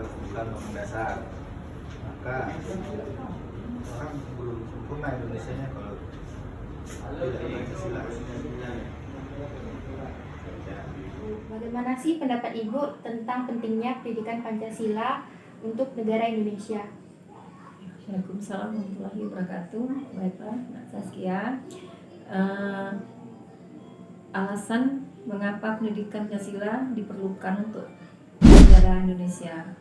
bukan undang dasar. Maka orang belum sempurna Indonesianya kalau tidak ada Pancasila. Bagaimana sih pendapat Ibu tentang pentingnya pendidikan Pancasila untuk negara Indonesia? Waalaikumsalam warahmatullahi wabarakatuh. Baiklah, Mbak Saskia. Alasan mengapa pendidikan Pancasila diperlukan untuk negara Indonesia.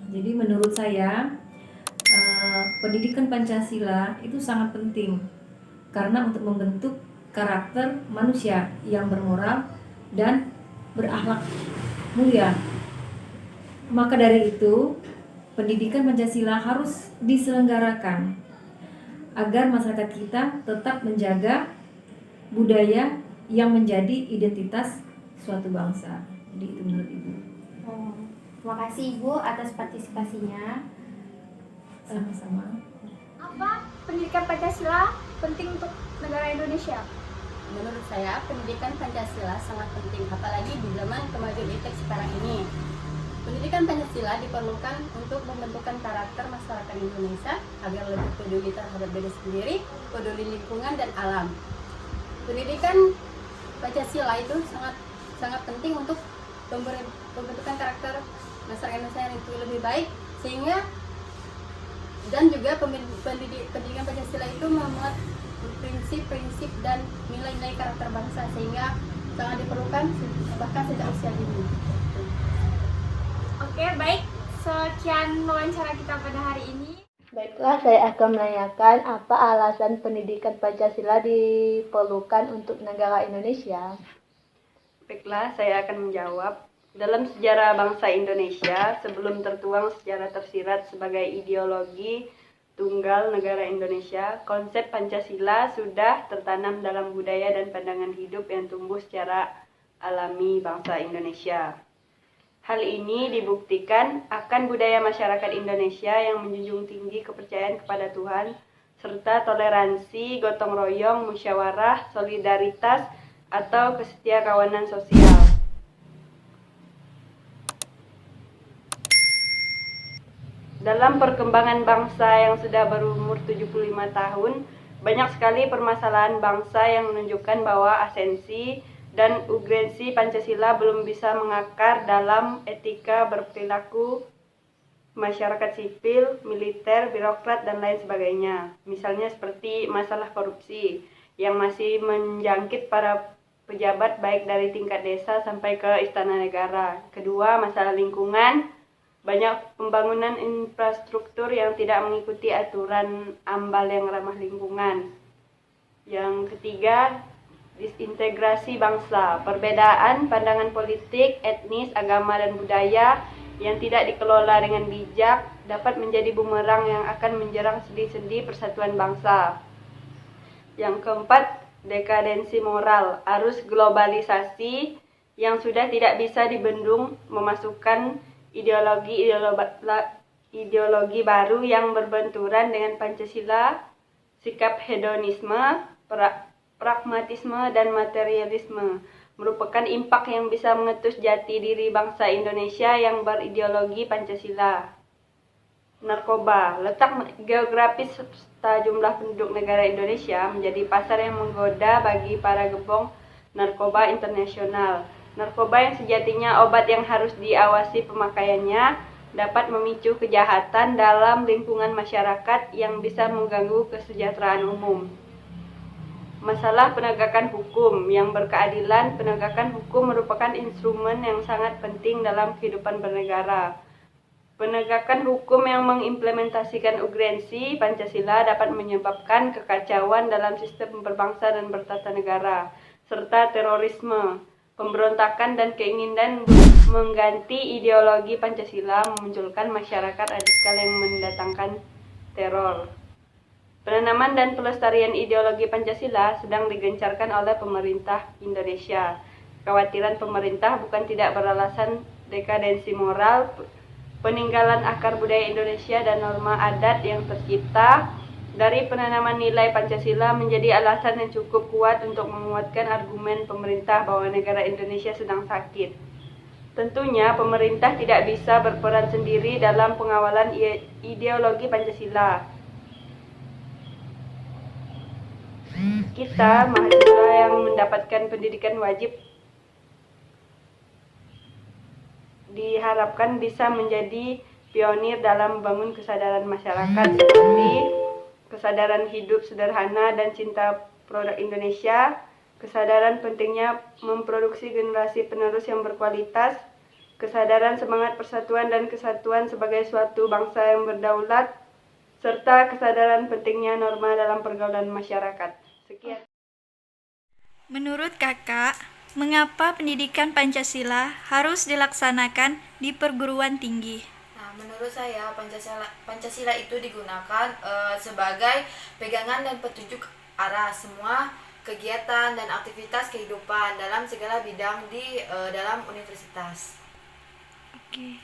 Jadi menurut saya pendidikan Pancasila itu sangat penting karena untuk membentuk karakter manusia yang bermoral dan berakhlak mulia. Maka dari itu pendidikan Pancasila harus diselenggarakan agar masyarakat kita tetap menjaga budaya yang menjadi identitas suatu bangsa. Jadi itu menurut Ibu. Terima kasih Ibu atas partisipasinya. Sama-sama. Apa pendidikan Pancasila penting untuk negara Indonesia? Menurut saya, pendidikan Pancasila sangat penting, apalagi di zaman kemajuan iptek sekarang ini. Pendidikan Pancasila diperlukan untuk membentukkan karakter masyarakat Indonesia agar lebih peduli terhadap diri sendiri, peduli lingkungan dan alam. Pendidikan Pancasila itu sangat penting untuk pembentukan karakter masyarakat Indonesia yang itu lebih baik, sehingga dan juga pendidikan Pancasila itu memuat prinsip-prinsip dan nilai-nilai karakter bangsa, sehingga sangat diperlukan bahkan sejak usia dini. Oke, baik. Sekian wawancara kita pada hari ini. Baiklah, saya akan menanyakan apa alasan pendidikan Pancasila diperlukan untuk negara Indonesia. Baiklah, saya akan menjawab. Dalam sejarah bangsa Indonesia, sebelum tertuang secara tersirat sebagai ideologi tunggal negara Indonesia, konsep Pancasila sudah tertanam dalam budaya dan pandangan hidup yang tumbuh secara alami bangsa Indonesia. Hal ini dibuktikan akan budaya masyarakat Indonesia yang menjunjung tinggi kepercayaan kepada Tuhan, serta toleransi, gotong royong, musyawarah, solidaritas, atau kesetiakawanan sosial. Dalam perkembangan bangsa yang sudah berumur 75 tahun, banyak sekali permasalahan bangsa yang menunjukkan bahwa esensi dan urgensi Pancasila belum bisa mengakar dalam etika berperilaku masyarakat sipil, militer, birokrat, dan lain sebagainya. Misalnya seperti masalah korupsi yang masih menjangkit para pejabat baik dari tingkat desa sampai ke istana negara. Kedua, masalah lingkungan. Banyak pembangunan infrastruktur yang tidak mengikuti aturan AMBAL yang ramah lingkungan. Yang ketiga, disintegrasi bangsa. Perbedaan pandangan politik, etnis, agama, dan budaya yang tidak dikelola dengan bijak dapat menjadi bumerang yang akan menyerang sendi-sendi persatuan bangsa. Yang keempat, dekadensi moral. Arus globalisasi yang sudah tidak bisa dibendung memasukkan ideologi baru yang berbenturan dengan Pancasila, sikap hedonisme, pragmatisme, dan materialisme merupakan impak yang bisa mengetus jati diri bangsa Indonesia yang berideologi Pancasila. Narkoba, letak geografis serta jumlah penduduk negara Indonesia menjadi pasar yang menggoda bagi para gembong narkoba internasional. Narkoba yang sejatinya obat yang harus diawasi pemakaiannya dapat memicu kejahatan dalam lingkungan masyarakat yang bisa mengganggu kesejahteraan umum. Masalah penegakan hukum yang berkeadilan. Penegakan hukum merupakan instrumen yang sangat penting dalam kehidupan bernegara. Penegakan hukum yang mengimplementasikan urgensi Pancasila dapat menyebabkan kekacauan dalam sistem berbangsa dan bertata negara, serta terorisme. Pemberontakan dan keinginan mengganti ideologi Pancasila memunculkan masyarakat radikal yang mendatangkan teror. Penanaman dan pelestarian ideologi Pancasila sedang digencarkan oleh pemerintah Indonesia. Kekhawatiran pemerintah bukan tidak beralasan dekadensi moral, peninggalan akar budaya Indonesia dan norma adat yang tercipta dari penanaman nilai Pancasila menjadi alasan yang cukup kuat untuk menguatkan argumen pemerintah bahwa negara Indonesia sedang sakit. Tentunya pemerintah tidak bisa berperan sendiri dalam pengawalan ideologi Pancasila. Kita, mahasiswa yang mendapatkan pendidikan wajib, diharapkan bisa menjadi pionir dalam membangun kesadaran masyarakat seperti kesadaran hidup sederhana dan cinta produk Indonesia, kesadaran pentingnya memproduksi generasi penerus yang berkualitas, kesadaran semangat persatuan dan kesatuan sebagai suatu bangsa yang berdaulat, serta kesadaran pentingnya norma dalam pergaulan masyarakat. Sekian. Menurut Kakak, mengapa pendidikan Pancasila harus dilaksanakan di perguruan tinggi? Nah, menurut saya Pancasila itu digunakan sebagai pegangan dan petunjuk arah semua kegiatan dan aktivitas kehidupan dalam segala bidang di dalam universitas. Oke.